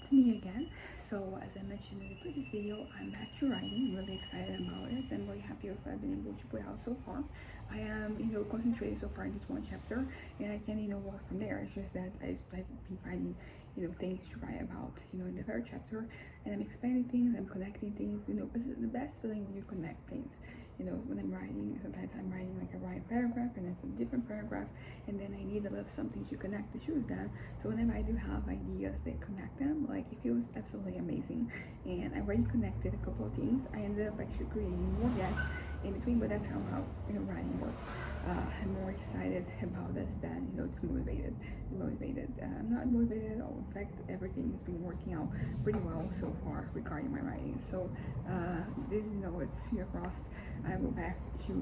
It's me again. So as I mentioned in the previous video, I'm back to writing. I'm really excited about it. I'm really happy with what I've been able to put out so far. I am, concentrated so far in this one chapter, and I can, work from there. It's just that I've been finding, things to write about, in the third chapter, and I'm expanding things, I'm connecting things. It's the best feeling when you connect things. When I'm writing, sometimes I'm writing like a write paragraph, and then some different paragraph, and then I need a little something to connect the two of them. So whenever I do have ideas that connect them, like it feels absolutely amazing. And I already connected a couple of things. I ended up actually creating more gaps in between, but that's how writing works. I'm more excited about this than just motivated. I'm not motivated at all. In fact, everything has been working out pretty well so far regarding my writing. So this it's fingers crossed. I go back to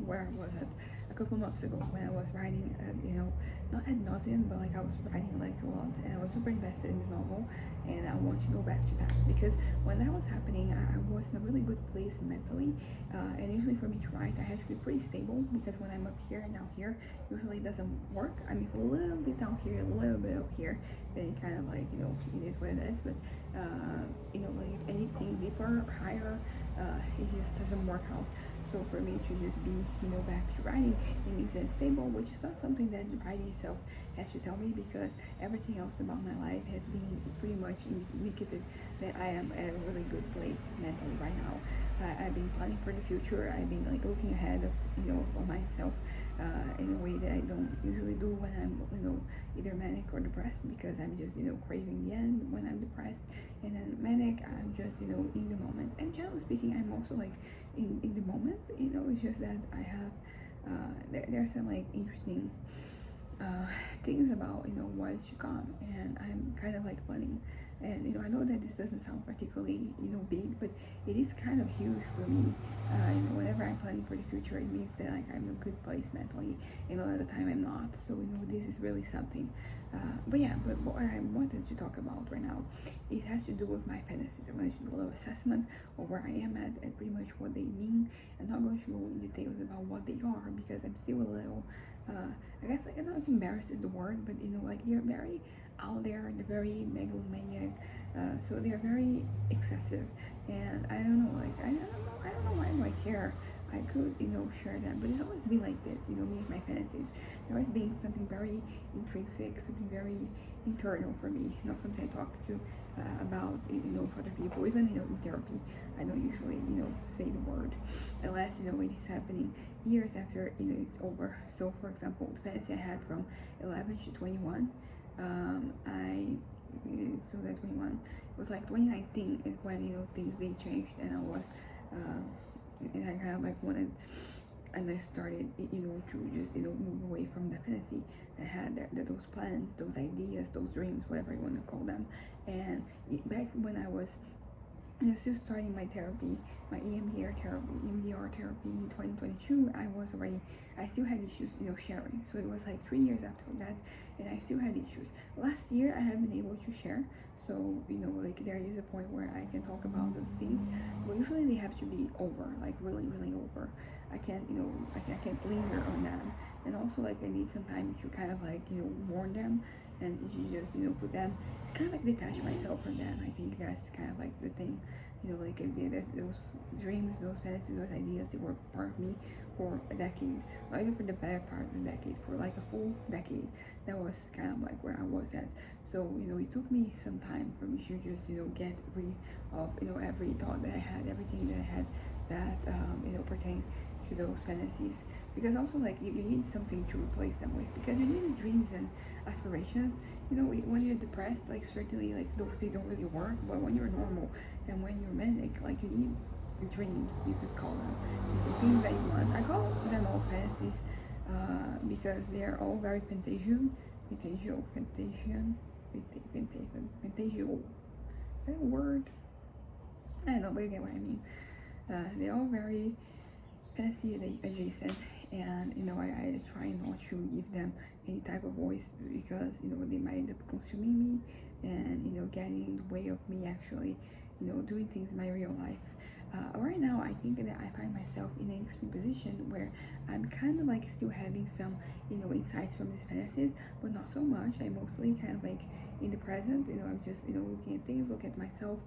where I was at a couple months ago when I was writing. Not ad nauseum, but like I was writing like a lot, and I was super invested in the novel, and I want to go back to that because when that was happening, I was in a really good place mentally, and usually for me to write, I have to be pretty stable because when I'm up here and down here, usually it doesn't work. I mean, for a little bit down here, a little bit up here, then it kind of like it is what it is. But like anything deeper or higher, it just doesn't work out. So for me to just be, back to writing, it means that I'm stable, which is not something that the writing itself has to tell me because everything else about my life has been pretty much indicated that I am at a really good place mentally right now. I've been planning for the future. I've been like looking ahead of, for myself in a way that I don't usually do when I'm, either manic or depressed because I'm just, craving the end when I'm depressed. And then manic, I'm just, in the moment. And generally speaking, I'm also like in the moment, it's just that I have there's some like interesting things about what is to come, and I'm kind of like planning. And I know that this doesn't sound particularly big, but it is kind of huge for me. Whenever I'm planning for the future, it means that like I'm in a good place mentally, and a lot of the time I'm not. So this is really something. But yeah, but what I wanted to talk about right now, it has to do with my fantasies. I wanted to do a little assessment of where I am at and pretty much what they mean. I'm not going to go in details about what they are because I'm still a little I guess like I don't know if embarrassed is the word, but like they're very out there, they're very megalomaniac, so they're very excessive, and I don't know, like I don't know why do I care. I could share them, but it's always been like this. Me and my fantasies, they're always being something very intrinsic, something very internal for me. Not something I talk to about for other people, even in therapy. I don't usually say the word unless it is happening years after it's over. So for example, the fantasy I had from 11 to 21, I so that 21 it was like 2019 is when things they changed, and I was and I kind of like wanted, and I started to just move away from the fantasy I had there, those plans, those ideas, those dreams, whatever you want to call them. And back when I was still starting my therapy, my EMDR therapy in 2022, I still had issues, sharing. So it was like 3 years after that, and I still had issues. Last year, I have been able to share. So, like there is a point where I can talk about those things, but usually they have to be over, like really, really over. I can't, I can't linger on them. And also, like, I need some time to kind of like, warn them and you just, put them kind of like detach myself from them. I think that's kind of like the thing, like if there's those dreams, those fantasies, those ideas, they were part of me for a decade, not even for the better part of the decade, for like a full decade. That was kind of like where I was at. So it took me some time for me to just get rid of every thought that I had, everything that I had that pertained to those fantasies, because also like you need something to replace them with, because you need dreams and aspirations. When you're depressed, like certainly like those they don't really work, but when you're normal and when you're manic, like you need dreams, you could call them, things that you want. I call them all fantasies because they're all very fantasial. Is that a word? I don't know, but you get what I mean. They're all very fantasy adjacent, and I try not to give them any type of voice because they might end up consuming me and getting in the way of me actually doing things in my real life. Right now I think that I find myself in an interesting position where I'm kind of like still having some, insights from these fantasies, but not so much. I mostly kind of like in the present, I'm just, looking at things, looking at myself.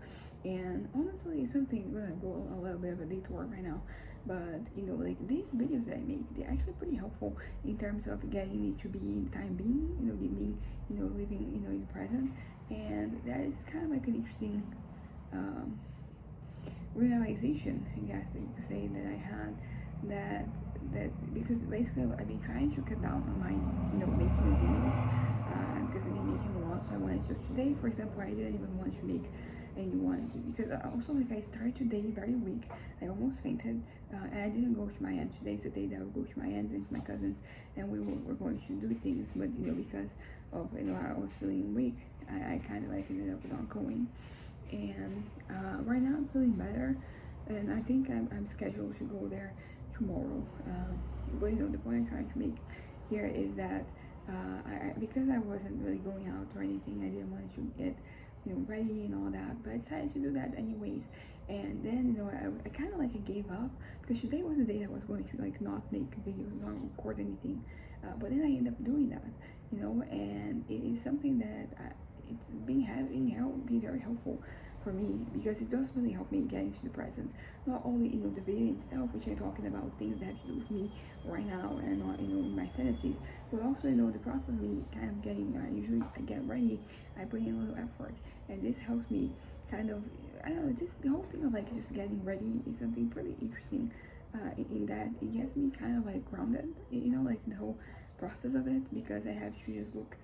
And honestly, it's something, we're gonna go a little bit of a detour right now, but like these videos that I make, they're actually pretty helpful in terms of getting me to be in the time being, being, living, in the present. And that is kind of like an interesting um, realization, I guess you could say, that I had, that because basically I've been trying to cut down on my, making the videos, because I've been making a lot. So I wanted to today, for example, I didn't even want to make anyone, because also like I started today very weak. I almost fainted, and I didn't go to my aunt. Today's the day that I will go to my aunt and my cousins, and we're going to do things. But because of I was feeling weak, I kind of like ended up not going. And right now I'm feeling better, and I think I'm scheduled to go there tomorrow. But the point I'm trying to make here is that because I wasn't really going out or anything, I didn't want to get ready and all that, but I decided to do that anyways. And then I kind of like I gave up, because today was the day I was going to like not make videos, not record anything. But then I ended up doing that, and it is something that it's being very helpful for me, because it does really help me get into the present. Not only the video itself, which I'm talking about things that have to do with me right now and not in my fantasies, but also the process of me kind of getting. Usually I get ready, I put in a little effort, and this helps me kind of. I don't know. Just the whole thing of like just getting ready is something pretty interesting. In that it gets me kind of like grounded, like the whole process of it, because I have to just look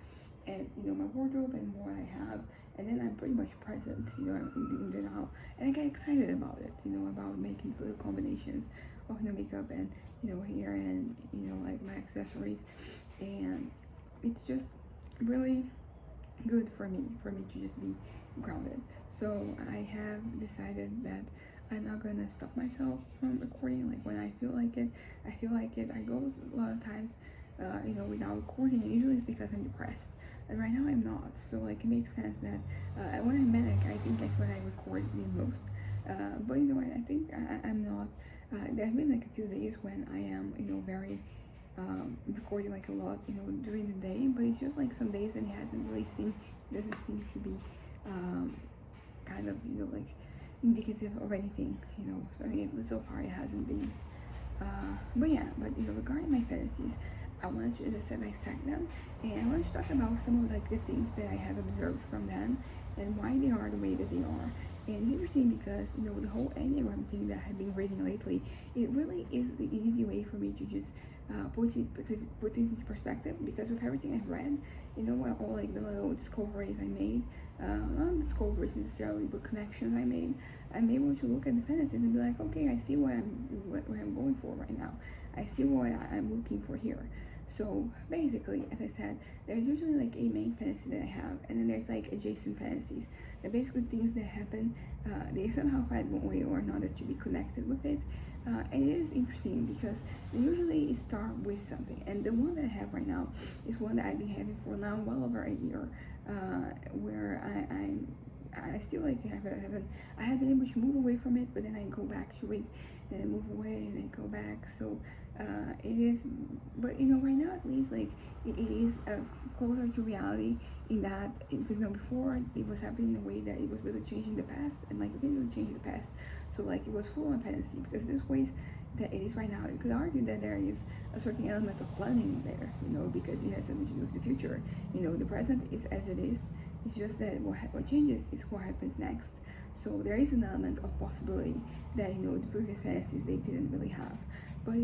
at my wardrobe and what I have, and then I'm pretty much present, in the now, and I get excited about it, about making little combinations of makeup and hair and like my accessories, and it's just really good for me to just be grounded. So I have decided that I'm not gonna stop myself from recording. Like when I feel like it, I feel like it. I go a lot of times, without recording. And usually it's because I'm depressed, and right now I'm not. So like it makes sense that when I'm manic, I think that's when I record the most. But I think I'm not. There have been like a few days when I am, very recording like a lot, during the day. But it's just like some days, and it doesn't seem to be kind of like indicative of anything. So I mean, so far it hasn't been. But yeah, but regarding my fantasies, I wanted to, as I said, dissect them, and I wanted to talk about some of like the things that I have observed from them and why they are the way that they are. And it's interesting because the whole Enneagram thing that I've been reading lately, it really is the easy way for me to just put things into perspective. Because with everything I've read, all like the little discoveries I made, not discoveries necessarily, but connections I made, I'm able to look at the fantasies and be like, okay, I see what I'm going for right now. I see what I'm looking for here. So basically, as I said, there's usually like a main fantasy that I have, and then there's like adjacent fantasies. They're basically things that happen. They somehow find one way or another to be connected with it. And it is interesting because they usually start with something. And the one that I have right now is one that I've been having for now well over a year, where I still like I have been able to move away from it, but then I go back to it, and I move away and I go back. So it is, but right now at least like it is closer to reality, in that because before it was happening in a way that it was really changing the past, and like it didn't really change the past. So like it was full on fantasy, because there's ways that it is right now. You could argue that there is a certain element of planning there, because it has something to do with the future. The present is as it is. It's just that what changes is what happens next. So there is an element of possibility that the previous fantasies they didn't really have.